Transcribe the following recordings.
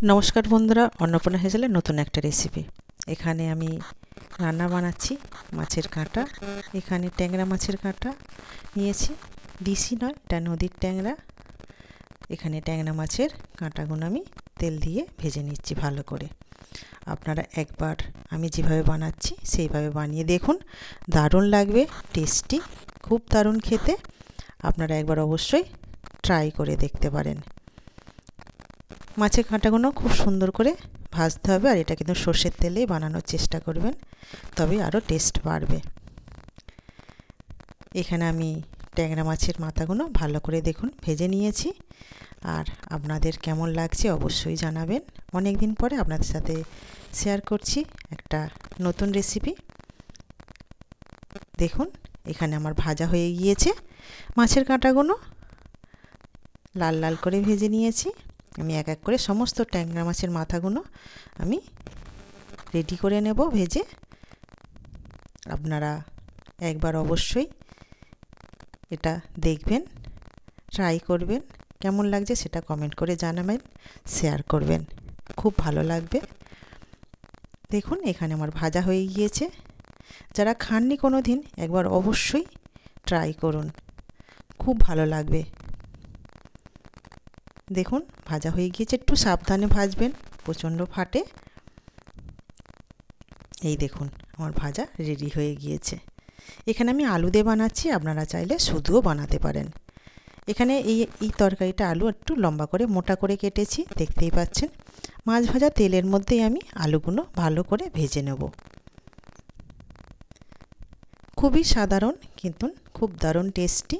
নমস্কার বন্ধুরা, অন্নপূর্ণা হেসেলের নতুন একটা রেসিপি। এখানে আমি রান্না বানাচ্ছি মাছের কাঁটা। এখানে ট্যাংরা মাছের কাঁটা নিয়েছি, দিশি নয়, এটা নদীর ট্যাংরা। এখানে ট্যাংরা মাছের কাঁটাগুলো আমি তেল দিয়ে ভেজে নিচ্ছি ভালো করে। আপনারা একবার আমি যেভাবে বানাচ্ছি সেইভাবে বানিয়ে দেখুন, দারুণ লাগবে, টেস্টি, খুব দারুণ খেতে। আপনারা একবার অবশ্যই ট্রাই করে দেখতে পারেন। মাছের কাঁটাগুলো খুব সুন্দর করে ভাজতে হবে, আর এটা কিন্তু সর্ষের তেলেই বানানোর চেষ্টা করবেন, তবে আরও টেস্ট বাড়বে। এখানে আমি ট্যাংরা মাছের মাথাগুলো ভালো করে দেখুন ভেজে নিয়েছি। আর আপনাদের কেমন লাগছে অবশ্যই জানাবেন। অনেক দিন পরে আপনাদের সাথে শেয়ার করছি একটা নতুন রেসিপি। দেখুন এখানে আমার ভাজা হয়ে গিয়েছে মাছের কাঁটাগুলো, লাল লাল করে ভেজে নিয়েছি। আমি এক এক করে সমস্ত ট্যাংরা মাছের মাথাগুলো আমি রেডি করে নেব ভেজে। আপনারা একবার অবশ্যই এটা দেখবেন, ট্রাই করবেন, কেমন লাগছে সেটা কমেন্ট করে জানাবেন, শেয়ার করবেন, খুব ভালো লাগবে। দেখুন এখানে আমার ভাজা হয়ে গিয়েছে। যারা খাননি কোনো দিন একবার অবশ্যই ট্রাই করুন, খুব ভালো লাগবে। দেখুন ভাজা হয়ে গিয়েছে, একটু সাবধানে ভাজবেন, প্রচণ্ড ফাটে। এই দেখুন আমার ভাজা রেডি হয়ে গিয়েছে। এখানে আমি আলু দিয়ে বানাচ্ছি, আপনারা চাইলে শুধুও বানাতে পারেন। এখানে এই তরকারিটা আলু একটু লম্বা করে মোটা করে কেটেছি, দেখতেই পাচ্ছেন। মাছ ভাজা তেলের মধ্যেই আমি আলুগুলো ভালো করে ভেজে নেব। খুবই সাধারণ কিন্তু খুব দারুণ টেস্টি।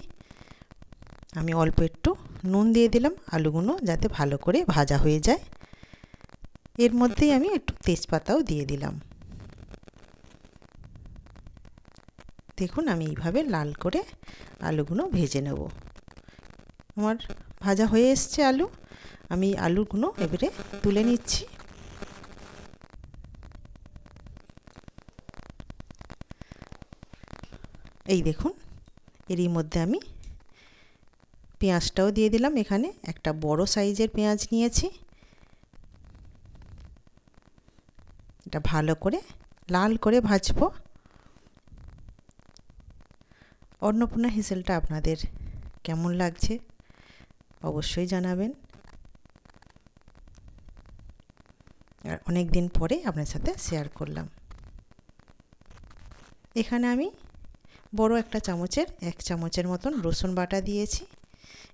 আমি অল্প একটু নুন দিয়ে দিলাম আলুগুলো যাতে ভালো করে ভাজা হয়ে যায়। এর মধ্যেই আমি একটু তেজপাতাও দিয়ে দিলাম। দেখুন আমি এইভাবে লাল করে আলুগুলো ভেজে নেব। আমার ভাজা হয়ে এসছে আলু, আমি আলুগুলো এবারে তুলে নিচ্ছি। এই দেখুন এরই মধ্যে আমি পেঁয়াজটাও দিয়ে দিলাম। এখানে একটা বড় সাইজের পেঁয়াজ নিয়েছি, এটা ভালো করে লাল করে ভাজবো। অন্নপূর্ণা হেসেলটা আপনাদের কেমন লাগছে অবশ্যই জানাবেন। আর অনেক দিন পরে আপনার সাথে শেয়ার করলাম। এখানে আমি বড় একটা চামচের 1 চামচের মতন রসুন বাটা দিয়েছি।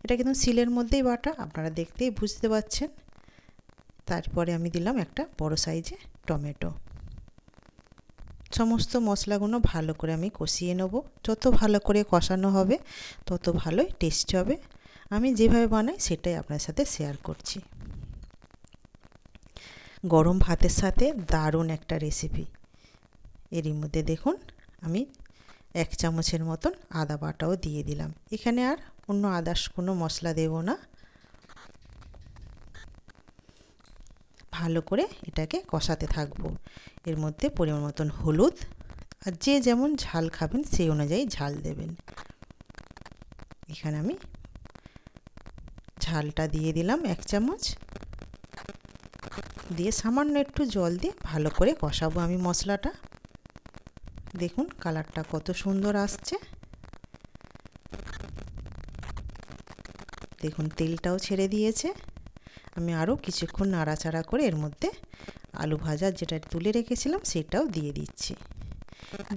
এটা কিন্তু শিলের মধ্যেই বাটা, আপনারা দেখতেই বুঝতে পারছেন। তারপরে আমি দিলাম একটা বড় সাইজে টমেটো। সমস্ত মশলাগুলো ভালো করে আমি কষিয়ে নেব। যত ভালো করে কষানো হবে তত ভালোই টেস্ট হবে। আমি যেভাবে বানাই সেটাই আপনার সাথে শেয়ার করছি। গরম ভাতের সাথে দারুণ একটা রেসিপি। এরই মধ্যে দেখুন আমি 1 চামচের মতন আদা বাটাও দিয়ে দিলাম। এখানে আর অন্য আদার্স কোনো মশলা দেব না। ভালো করে এটাকে কষাতে থাকবো। এর মধ্যে পরিমাণ মতন হলুদ, আর যে যেমন ঝাল খাবেন সেই অনুযায়ী ঝাল দেবেন। এখানে আমি ঝালটা দিয়ে দিলাম 1 চামচ, দিয়ে সামান্য একটু জল দিয়ে ভালো করে কষাবো আমি মশলাটা। দেখুন কালারটা কত সুন্দর আসছে। দেখুন তেলটাও ছেড়ে দিয়েছে। আমি আরও কিছুক্ষণ নাড়াচাড়া করে এর মধ্যে আলু ভাজা যেটা তুলে রেখেছিলাম সেটাও দিয়ে দিচ্ছি।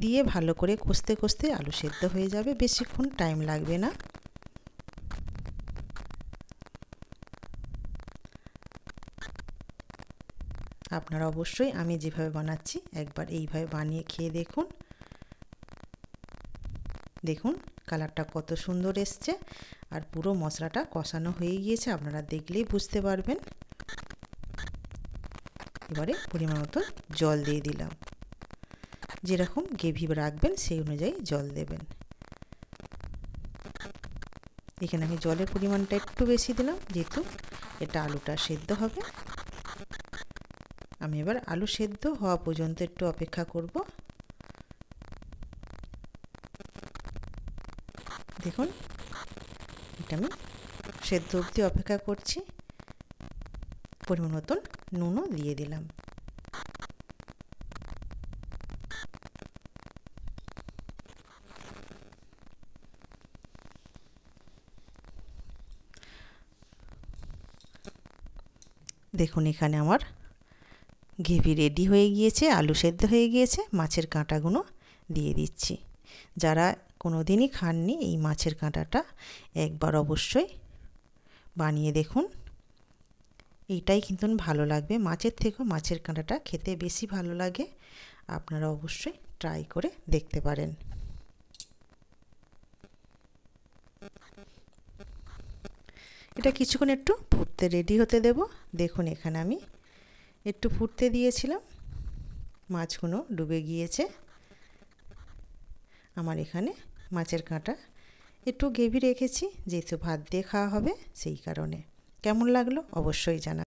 দিয়ে ভালো করে কষতে কষতে আলু সেদ্ধ হয়ে যাবে, বেশিক্ষণ টাইম লাগবে না। আপনারা অবশ্যই আমি যেভাবে বানাচ্ছি একবার এইভাবে বানিয়ে খেয়ে দেখুন। দেখুন কালারটা কত সুন্দর এসছে, আর পুরো মশলাটা কষানো হয়ে গিয়েছে, আপনারা দেখলেই বুঝতে পারবেন। এবারে পরিমাণ মতো জল দিয়ে দিলাম। যেরকম গ্রেভি রাখবেন সেই অনুযায়ী জল দেবেন। এখানে আমি জলের পরিমাণটা একটু বেশি দিলাম, যেহেতু এটা আলুটা সেদ্ধ হবে। আমি এবার আলু সেদ্ধ হওয়া পর্যন্ত একটু অপেক্ষা করব। দেখুন এটা আমি সেদ্ধ অবধি অপেক্ষা করছি। পরিমাণ মতন নুনও দিয়ে দিলাম। দেখুন এখানে আমার গ্রেভি রেডি হয়ে গিয়েছে, আলু সেদ্ধ হয়ে গিয়েছে। মাছের কাঁটাগুলো দিয়ে দিচ্ছি। যারা কোনো দিনই খাননি এই মাছের কাঁটাটা একবার অবশ্যই বানিয়ে দেখুন। এইটাই কিন্তু ভালো লাগবে, মাছের থেকেও মাছের কাঁটাটা খেতে বেশি ভালো লাগে। আপনারা অবশ্যই ট্রাই করে দেখতে পারেন। এটা কিছুক্ষণ একটু ফুটতে রেডি হতে দেব। দেখুন এখানে আমি একটু ফুটতে দিয়েছিলাম, মাছগুলো ডুবে গিয়েছে। আমার এখানে মাছের কাঁটা একটু গ্রেভি রেখেছি, যেহেতু ভাত দিয়ে খাওয়া হবে সেই কারণে। কেমন লাগলো অবশ্যই জানাবেন।